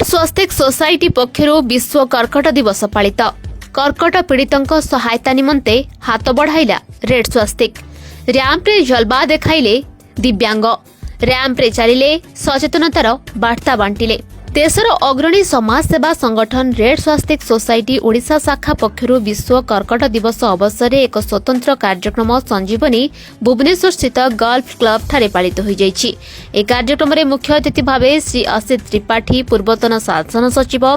स्वस्तिक society पक्षर विश्व कर्कट दिवस पालित। कर्कट पीड़ितों सहायता निमंते हाथ बढ़ाइला रेड स्वस्तिक। रैंप्रे जलवा देखाइले दिव्यांग। रैंप्रे चलिले सचेतनतार बार्ता बांटिले। देशर अग्रणी समाज सेवा संगठन रेड स्वस्तिक सोसाइटी ओडिशा शाखा पक्षर विश्व कर्कट दिवस अवसर में एक स्वतंत्र कार्यक्रम संजीवनी भुवनेश्वर स्थित गल्फ क्लब ठारे पालित हो जाइछि। ए कार्यक्रम में मुख्य अतिथि भावे श्री असित त्रिपाठी, पूर्वतन शासन सचिव,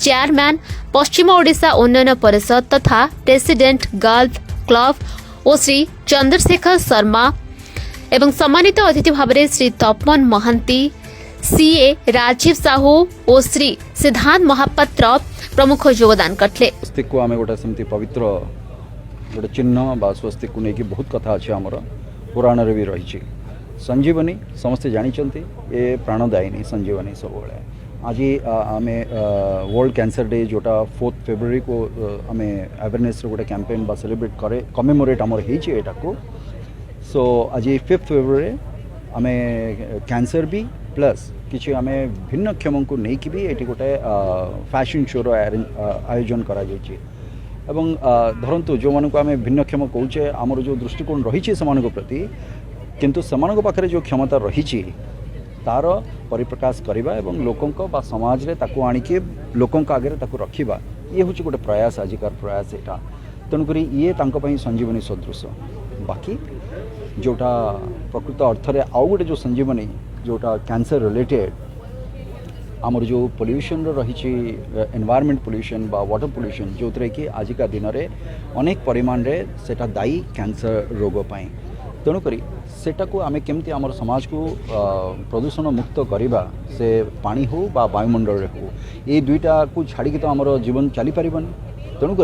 चेयरमैन पश्चिम ओडिशा उन्नयन परिषद तथा प्रेसिडेंट गल्फ क्लब और श्री चंद्रशेखर शर्मा एवं सम्मानित अतिथि भावे श्री तपन महांती, सीए राजीव साहू और श्री सिद्धांत महापात्र प्रमुख योगदान करते। स्वस्तिक को आमे गोटे सेमती पवित्र गोटे चिन्ह बा स्वस्तिक को लेकिन बहुत कथा अच्छे आमर पुराण रे भी रही। संजीवनी समस्ते जानिचंती ए प्राणदायिनी संजीवनी सब आज आमे वर्ल्ड कैंसर डे जोटा 4 फेब्रुआरी को आमे अवेयरनेस गोटे कैंपेन बा सेलिब्रेट करे कमेमोरेट आमर होइछि एटा को। सो आज 5 फेब्रुआरी आमे कैंसर भी प्लस किसी आम भिन्नक्षम को लेकिन भी ये गोटे फैशन शोर आयोजन करा एवं धरतु जो मानक आम भिन्नक्षम कौचे आमर जो दृष्टिकोण रही से प्रति किंतु से पाखे जो क्षमता रही तार परिप्रकाश करवा एवं लोकों बा समाज रे ताकू आणिके लोकों आगे ताकू रखिबा ये हूँ गोटे प्रयास आजिकार प्रयास यहाँ। तेणुक ये संजीवनी सदृश बाकी जोटा प्रकृत अर्थ रे आउ गोटे जो संजीवनी जोटा कैंसर रिलेटेड आमर जो पोल्यूशन रही एनवायरमेंट पोल्यूशन बा वाटर पोल्यूशन जो थे कि आजिका दिन में अनेक परिमाण रे सेटा दायी कैंसर रोग पाई। तेणुक सेटा को आमे केमती आमर समाज को प्रदूषण मुक्त करवा से पानी हो बा वायुमंडल रे हो ये दुईटा को छाड़ी तो आमर जीवन चली पारिबनी। तेणुक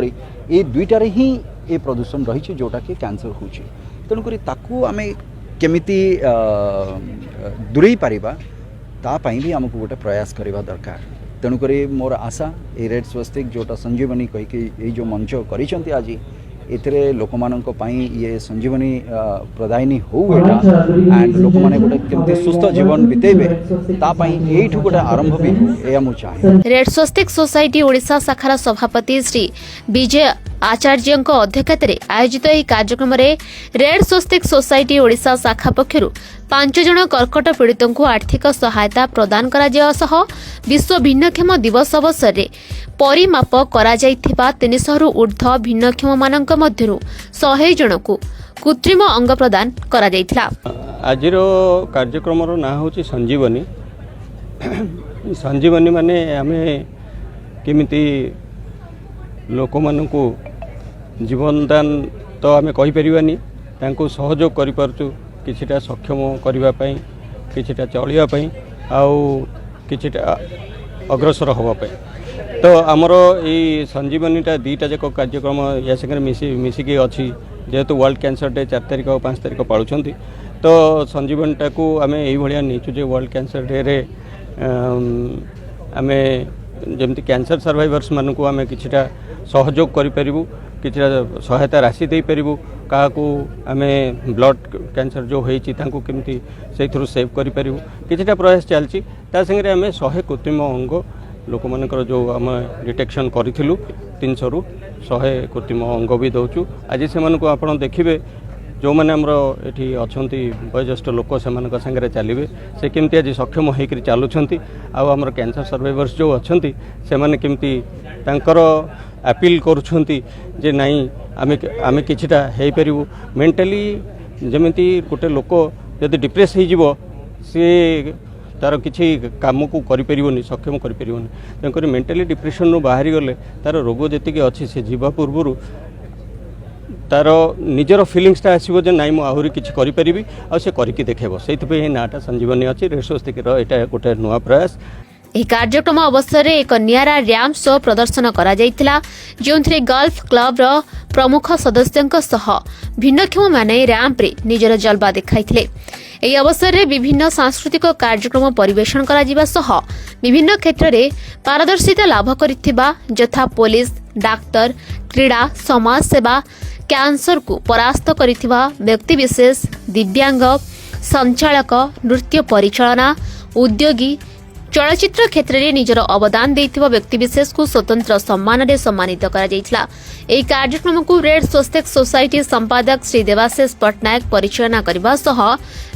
ये दुईटारे ही ये प्रदूषण रही जोटा कि कैंसर होची। तेणुक ताकू आमे केमिति दूरे पारिबा तापाई भी आमको गोटे प्रयास करवा दरकार। तेणुक मोर आशा ये रेड स्वस्तिक जोटा संजीवनी कहीकि ये जो मंच करिसेंती आज एथिरे लोक मानक पई ये संजीवनी प्रदायिनी हो एंड लोक माने गोटे केमती सुस्थ जीवन बितेबे तापाई एठु गोटे आरंभ भी एया मु चाहे। रेड स्वस्तिक सोसाइटी ओडिशा शाखार सभापति श्री विजय आचार्य अध्यक्षता आयोजित यह कार्यक्रम में रेड स्वस्तिक सोसाइटी ओडिशा शाखा पक्षर 5 जन कर्कट पीड़ितों को आर्थिक सहायता प्रदान करा सह विश्व भिन्नक्षम दिवस अवसर में परिमाप करा 300 रु ऊर्ध्व भिन्नक्षम मानक मध्यरु 100 जन को कृत्रिम अंग प्रदान करा जायथिला। आजिर कार्यक्रम ना हूँ संजीवनी। संजीवनी माने आमे केमिति लोक मानकु जीवन दान तो आमे कहि परिबानी तांको सहयोग करि परचु किछिटा सक्षम करिबा पई किछिटा चलिबा पई आउ किछिटा अग्रसर होबा पई। तो आमर ये संजीवनीटा दुईटा जाक कार्यक्रम या संगे मिसिकी अच्छी जेहेतु वर्ल्ड कैंसर डे 4 तारिख और 5 तारिख पालुंट तो संजीवनीटा को आम ये नीचु जे वर्ल्ड कैंसर डे रे आम जमती कैंसर सर्वाइवर्स मान को आम किछिटा सहयोग करूँ किछिटा सहायता राशि दे पारू क्या आम ब्लड कैंसर जो होती केमती से सेव करूँ किछिटा प्रयास चलती संगे आम 100 कृत्रिम अंग लोक मानकर जो आम डिटेक्शन करूँ 300 रु 100 कृत्रिम अंग भी दौचु। आज से आप देखिए जो मैंने ये अच्छा वयोज्येष्ठ लोक से सागर चलिए से केमती आज सक्षम होकर चलुंट आमर कैंसर सर्वाइवर्स जो अच्छा से मैंने केमती अपील करुँच जे नाई आम किछिटा हो पारू मेंटली जमीती गोटे लोक जब डिप्रेस हो सी तार किसी काम को करें सक्षम करें तेणुक मेंटली डिप्रेशन रू बाहरी गले तार रोग जी अच्छी से जीवा पूर्व तार निजर फिलिंग्सटा आसो जे नाई आहरी किसी करी आ से करके देखेब से नाटा संजीवनी अच्छी रेड स्वस्तिक यहाँ गोटे नुआ प्रयास। यह कार्यक्रम अवसर में एक नियारा रैंप शो प्रदर्शन करा जायतिला जो गल्फ क्लब प्रमुख सदस्यों सह भिन्नक्षम माने रैंप रे निजर जलवा देखाइथिले। ଏହି ଅବସରରେ ବିଭିନ୍ନ ସାଂସ୍କୃତିକ କାର୍ଯ୍ୟକ୍ରମ ପରିବେଷଣ କରାଯିବା ସହ ବିଭିନ୍ନ କ୍ଷେତ୍ରରେ ପାରଦର୍ଶିତା ଲାଭ କରିଥିବା ଯଥା ପୋଲିସ, ଡାକ୍ତର, କ୍ରୀଡ଼ା, ସମାଜ ସେବା, କ୍ୟାନ୍ସରକୁ ପରାସ୍ତ କରିଥିବା ବ୍ୟକ୍ତିବିଶେଷ, ଦିବ୍ୟାଙ୍ଗ, ସଞ୍ଚାଳକ, ନୃତ୍ୟ ପରିଚାଳନା, ଉଦ୍ୟୋଗୀ, चलचित्र क्षेत्र में निजर अवदान देइथिबा व्यक्तिविशेष को स्वतंत्र सम्मान रे सम्मानित करा जायतिला। एही कार्यक्रम को रेड स्वस्तिक सोसाइटी संपादक श्री देवाशीष पट्टनायक परिचालना करबा सह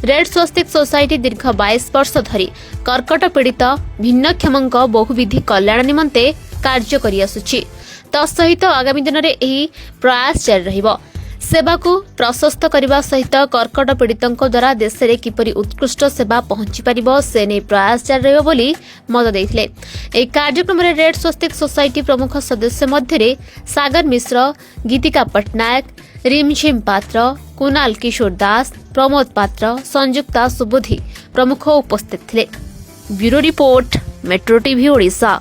रेड स्वस्तिक सोसाइटी दीर्घ 22 वर्ष धरी कर्कट पीड़ित भिन्नक्षमक बहुविधि कल्याण निमंते कार्य करि आसुछि। तत्सहित आगामी दिन में यह प्रयास जारी रहिबो। सेवा को प्रशस्त करने सहित कर्कट पीड़ितों द्वारा देश में किपरि उत्कृष्ट सेवा पहुंची पारिबो से नहीं प्रयास जारी रहिबो बोली मत देथिले। एही कार्यक्रम में रेड स्वस्तिक सोसाइटी प्रमुख सदस्य मध्य सागर मिश्र, गीतिका पट्टनायक, रिमझिम पात्र, कुणाल किशोर दास, प्रमोद पात्र, संयुक्ता सुबुद्धि प्रमुख उपस्थित थे। Bureau report, metro TV Odisha.